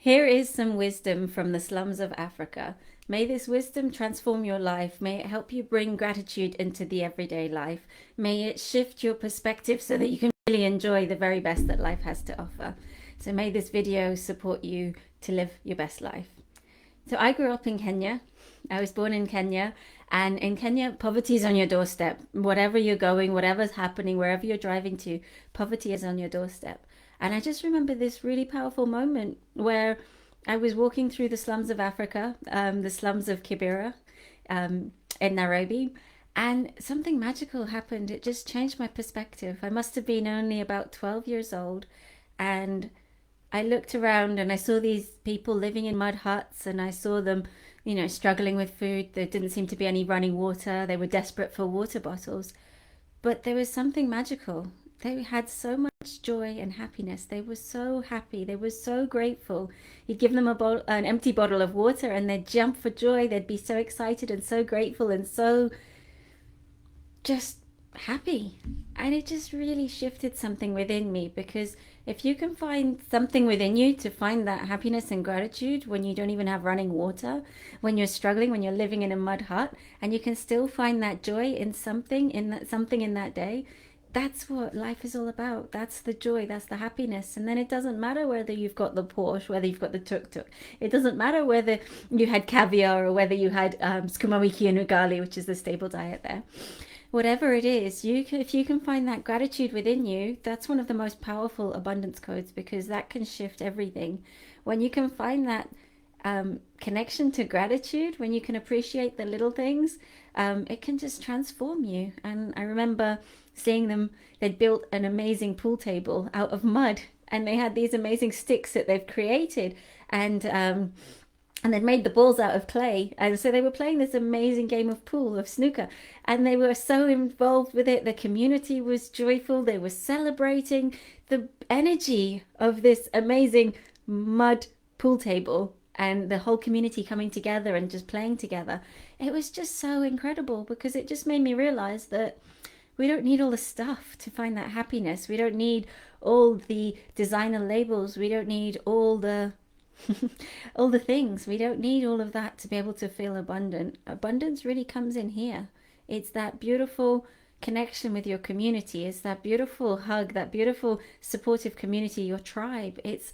Here is some wisdom from the slums of Africa. May this wisdom transform your life. May it help you bring gratitude into the everyday life. May it shift your perspective so that you can really enjoy the very best that life has to offer. So may this video support you to live your best life. So I grew up in Kenya. I was born in Kenya. And in Kenya, poverty is on your doorstep. Whatever you're going, whatever's happening, wherever you're driving to, poverty is on your doorstep. And I just remember this really powerful moment where I was walking through the slums of Africa, the slums of Kibera, in Nairobi, and something magical happened. It just changed my perspective. I must have been only about 12 years old, and I looked around and I saw these people living in mud huts, and I saw them, struggling with food. There didn't seem to be any running water. They were desperate for water bottles. But there was something magical. They had so much joy and happiness. They were so happy. They were so grateful. You'd give them an empty bottle of water and they'd jump for joy. They'd be so excited and so grateful and so just happy. And it just really shifted something within me, because if you can find something within you to find that happiness and gratitude when you don't even have running water, when you're struggling, when you're living in a mud hut, and you can still find that joy in something in that day, that's what life is all about. That's the joy, that's the happiness. And then it doesn't matter whether you've got the Porsche, whether you've got the tuk-tuk. It doesn't matter whether you had caviar or whether you had sukuma wiki and ugali, which is the staple diet there. Whatever it is, if you can find that gratitude within you, that's one of the most powerful abundance codes, because that can shift everything. When you can find that connection to gratitude, when you can appreciate the little things, it can just transform you. And I remember seeing them. They'd built an amazing pool table out of mud, and they had these amazing sticks that they've created, and they'd made the balls out of clay. And so they were playing this amazing game of pool, of snooker, and they were so involved with it. The community was joyful. They were celebrating the energy of this amazing mud pool table and the whole community coming together and just playing together. It was just so incredible, because it just made me realize that we don't need all the stuff to find that happiness. We don't need all the designer labels. We don't need all the all the things. We don't need all of that to be able to feel abundant. Abundance really comes in here. It's that beautiful connection with your community. It's that beautiful hug, that beautiful supportive community, your tribe. It's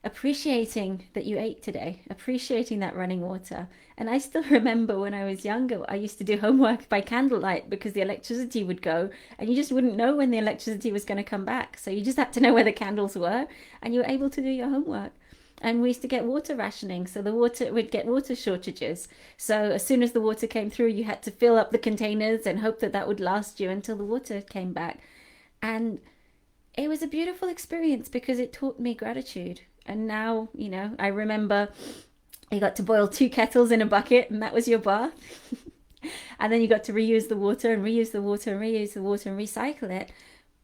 appreciating that you ate today, appreciating that running water. And I still remember when I was younger, I used to do homework by candlelight, because the electricity would go and you just wouldn't know when the electricity was going to come back. So you just had to know where the candles were, and you were able to do your homework. And we used to get water rationing, so the water would get water shortages. So as soon as the water came through, you had to fill up the containers and hope that that would last you until the water came back. And it was a beautiful experience, because it taught me gratitude. And now, I remember you got to boil 2 kettles in a bucket, and that was your bath. And then you got to reuse the water and reuse the water and reuse the water and recycle it.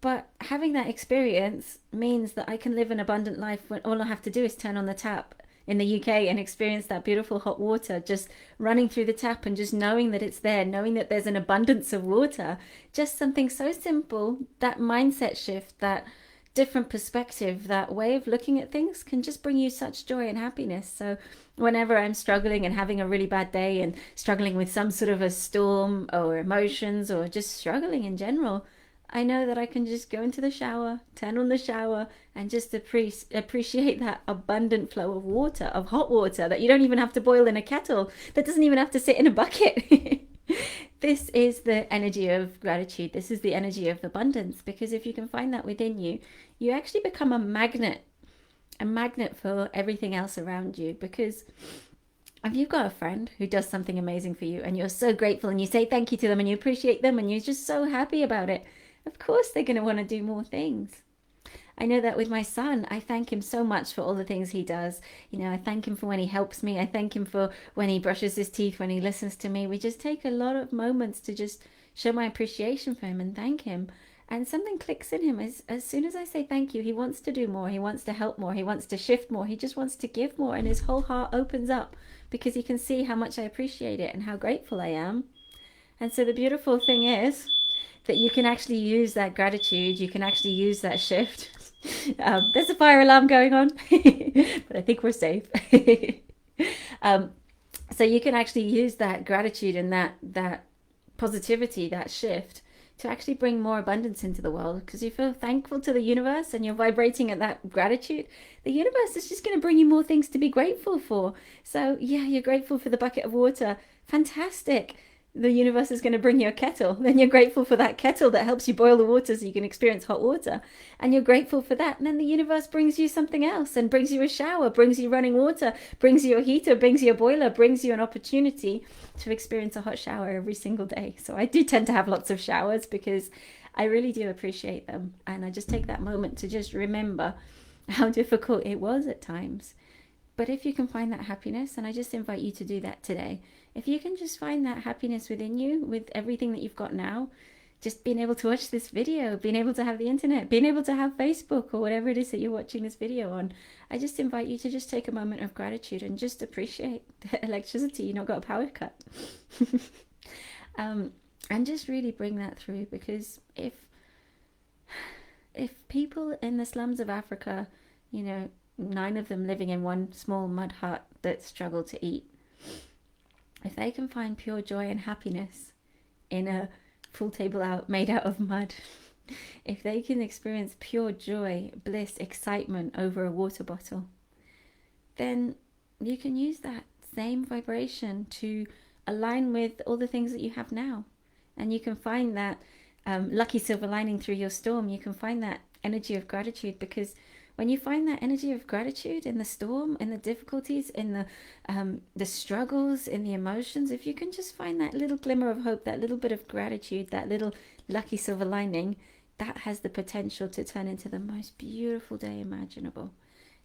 But having that experience means that I can live an abundant life when all I have to do is turn on the tap in the UK and experience that beautiful hot water just running through the tap, and just knowing that it's there, knowing that there's an abundance of water. Just something so simple, that mindset shift, that different perspective, that way of looking at things can just bring you such joy and happiness. So whenever I'm struggling and having a really bad day and struggling with some sort of a storm or emotions, or just struggling in general, I know that I can just go into the shower, turn on the shower, and just appreciate that abundant flow of water, of hot water that you don't even have to boil in a kettle, that doesn't even have to sit in a bucket. This is the energy of gratitude. This is the energy of abundance, because if you can find that within you, you actually become a magnet for everything else around you. Because if you've got a friend who does something amazing for you, and you're so grateful, and you say thank you to them, and you appreciate them, and you're just so happy about it, of course they're going to want to do more things. I know that with my son, I thank him so much for all the things he does. I thank him for when he helps me. I thank him for when he brushes his teeth, when he listens to me. We just take a lot of moments to just show my appreciation for him and thank him. And something clicks in him. As soon as I say thank you, he wants to do more. He wants to help more. He wants to shift more. He just wants to give more. And his whole heart opens up, because he can see how much I appreciate it and how grateful I am. And so the beautiful thing is that you can actually use that gratitude. You can actually use that shift. There's a fire alarm going on. but I think we're safe. um, so you can actually use that gratitude and that positivity, that shift, to actually bring more abundance into the world, because you feel thankful to the universe and you're vibrating at that gratitude. The universe is just going to bring you more things to be grateful for. So yeah, you're grateful for the bucket of water. Fantastic. The universe is going to bring you a kettle. Then you're grateful for that kettle that helps you boil the water so you can experience hot water. And you're grateful for that. And then the universe brings you something else and brings you a shower, brings you running water, brings you a heater, brings you a boiler, brings you an opportunity to experience a hot shower every single day. So I do tend to have lots of showers because I really do appreciate them. And I just take that moment to just remember how difficult it was at times. But if you can find that happiness, and I just invite you to do that today, if you can just find that happiness within you with everything that you've got now, just being able to watch this video, being able to have the internet, being able to have Facebook or whatever it is that you're watching this video on, I just invite you to just take a moment of gratitude and just appreciate the electricity. You've not got a power cut. And just really bring that through, because if people in the slums of Africa, 9 of them living in one small mud hut that struggle to eat, if they can find pure joy and happiness in a pool table made out of mud, if they can experience pure joy, bliss, excitement over a water bottle, then you can use that same vibration to align with all the things that you have now. And you can find that lucky silver lining through your storm. You can find that energy of gratitude, because when you find that energy of gratitude in the storm, in the difficulties, in the struggles, in the emotions, if you can just find that little glimmer of hope, that little bit of gratitude, that little lucky silver lining, that has the potential to turn into the most beautiful day imaginable.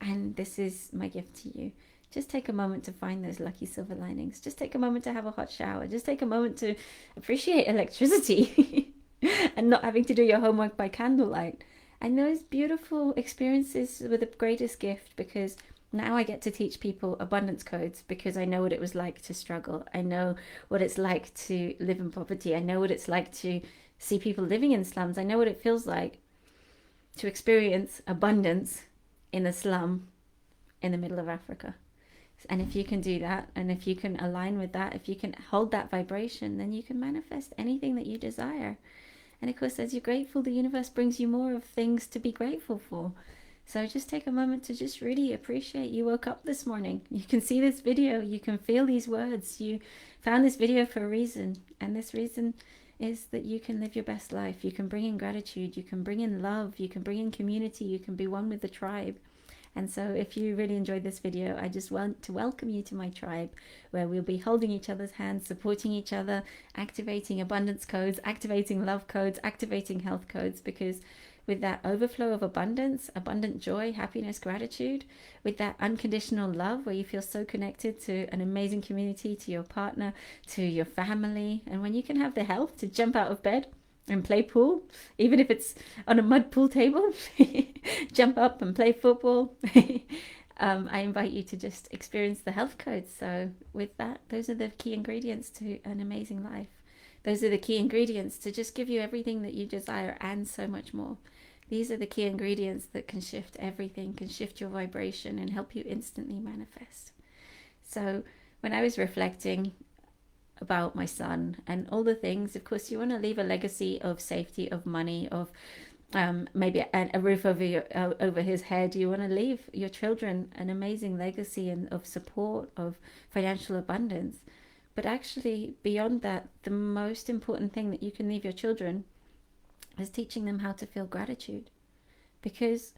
And this is my gift to you. Just take a moment to find those lucky silver linings. Just take a moment to have a hot shower. Just take a moment to appreciate electricity and not having to do your homework by candlelight. And those beautiful experiences were the greatest gift, because now I get to teach people abundance codes, because I know what it was like to struggle. I know what it's like to live in poverty. I know what it's like to see people living in slums. I know what it feels like to experience abundance in a slum in the middle of Africa. And if you can do that, and if you can align with that, if you can hold that vibration, then you can manifest anything that you desire. And of course, as you're grateful, the universe brings you more of things to be grateful for. So just take a moment to just really appreciate you woke up this morning. You can see this video, you can feel these words. You found this video for a reason. And this reason is that you can live your best life. You can bring in gratitude, you can bring in love, you can bring in community, you can be one with the tribe. And so if you really enjoyed this video, I just want to welcome you to my tribe, where we'll be holding each other's hands, supporting each other, activating abundance codes, activating love codes, activating health codes, because with that overflow of abundance, abundant joy, happiness, gratitude, with that unconditional love where you feel so connected to an amazing community, to your partner, to your family, and when you can have the health to jump out of bed and play pool, even if it's on a mud pool table, jump up and play football. I invite you to just experience the health codes. So with that, those are the key ingredients to an amazing life. Those are the key ingredients to just give you everything that you desire and so much more. These are the key ingredients that can shift everything, can shift your vibration and help you instantly manifest. So when I was reflecting about my son and all the things, of course, you want to leave a legacy of safety, of money, of maybe a roof over his head. You want to leave your children an amazing legacy and of support, of financial abundance. But actually, beyond that, the most important thing that you can leave your children is teaching them how to feel gratitude. Because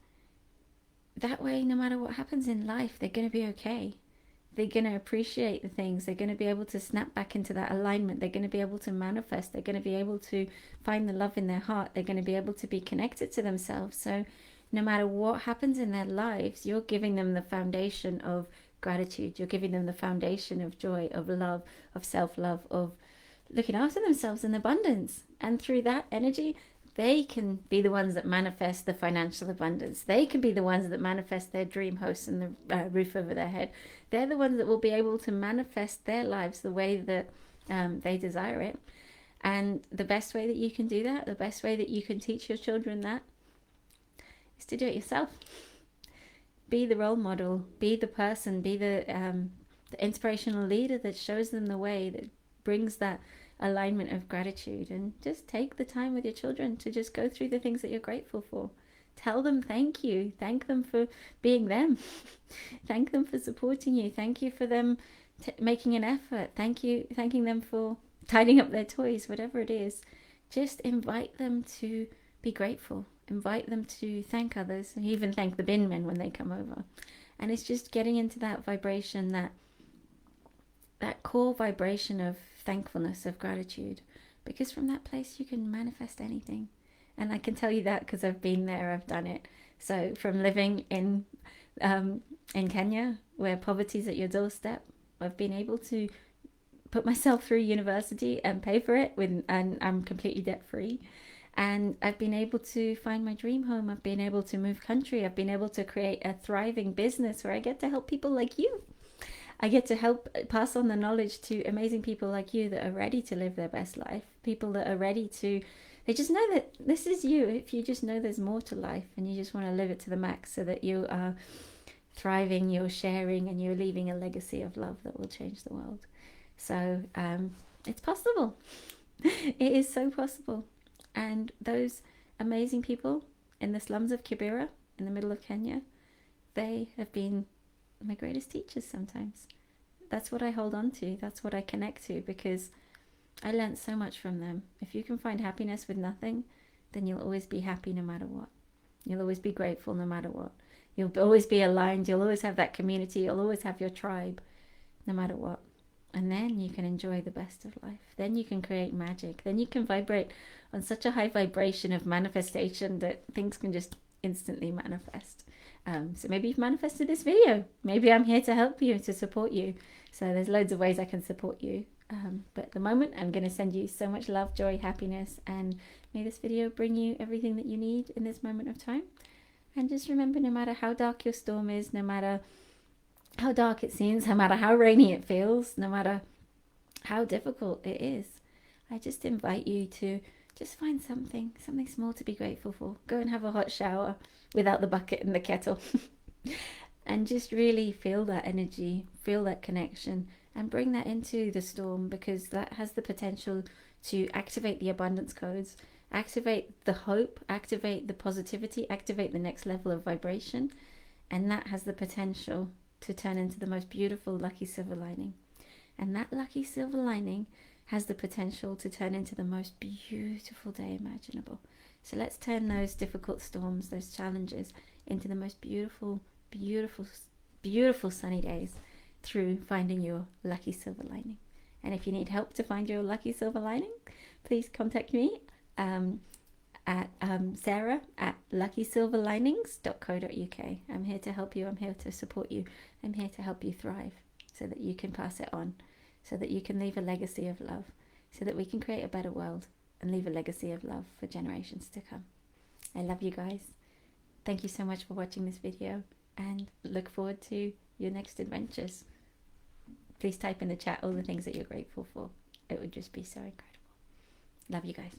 that way, no matter what happens in life, they're going to be okay. They're going to appreciate the things. They're going to be able to snap back into that alignment. They're going to be able to manifest. They're going to be able to find the love in their heart. They're going to be able to be connected to themselves. So no matter what happens in their lives, you're giving them the foundation of gratitude. You're giving them the foundation of joy, of love, of self-love, of looking after themselves in abundance. And through that energy, they can be the ones that manifest the financial abundance. They can be the ones that manifest their dream house and the roof over their head. They're the ones that will be able to manifest their lives the way that they desire it. And the best way that you can do that, the best way that you can teach your children that, is to do it yourself. be the role model, be the person, be the inspirational leader that shows them the way, that brings that alignment of gratitude. And just take the time with your children to just go through the things that you're grateful for. Tell them thank you. Thank them for being them. Thank them for supporting you. Thank you for them making an effort. Thanking them for tidying up their toys, whatever it is. Just invite them to be grateful. Invite them to thank others, and even thank the bin men when they come over. And it's just getting into that vibration, that core vibration of thankfulness, of gratitude, because from that place you can manifest anything. And I can tell you that because I've been there, I've done it. So from living in Kenya, where poverty's at your doorstep, I've been able to put myself through university and pay for it and I'm completely debt free. And I've been able to find my dream home. I've been able to move country. I've been able to create a thriving business where I get to help people like you. I get to help pass on the knowledge to amazing people like you that are ready to live their best life. People that are ready to, they just know that this is you. If you just know there's more to life and you just want to live it to the max so that you are thriving, you're sharing, and you're leaving a legacy of love that will change the world. So it's possible. It is so possible. And those amazing people in the slums of Kibera, in the middle of Kenya, they have been my greatest teachers sometimes. That's what I hold on to. That's what I connect to, because I learned so much from them. If you can find happiness with nothing, then you'll always be happy no matter what. You'll always be grateful no matter what. You'll always be aligned. You'll always have that community. You'll always have your tribe no matter what. And then you can enjoy the best of life. Then you can create magic. Then you can vibrate on such a high vibration of manifestation that things can just instantly manifest. So maybe you've manifested this video. Maybe I'm here to help you, to support you. So there's loads of ways I can support you. But at the moment, I'm going to send you so much love, joy, happiness. And may this video bring you everything that you need in this moment of time. And just remember, no matter how dark your storm is, no matter how dark it seems, no matter how rainy it feels, no matter how difficult it is, I just invite you to just find something small to be grateful for. Go and have a hot shower without the bucket and the kettle and just really feel that energy, feel that connection, and bring that into the storm, because that has the potential to activate the abundance codes, activate the hope, activate the positivity, activate the next level of vibration, and that has the potential to turn into the most beautiful lucky silver lining. And that lucky silver lining has the potential to turn into the most beautiful day imaginable. So let's turn those difficult storms, those challenges, into the most beautiful, beautiful, beautiful sunny days through finding your lucky silver lining. And if you need help to find your lucky silver lining, please contact me at sarah@luckysilverlinings.co.uk. I'm here to help you. I'm here to support you. I'm here to help you thrive so that you can pass it on, so that you can leave a legacy of love, so that we can create a better world and leave a legacy of love for generations to come. I love you guys. Thank you so much for watching this video, and look forward to your next adventures. Please type in the chat all the things that you're grateful for. It would just be so incredible. Love you guys.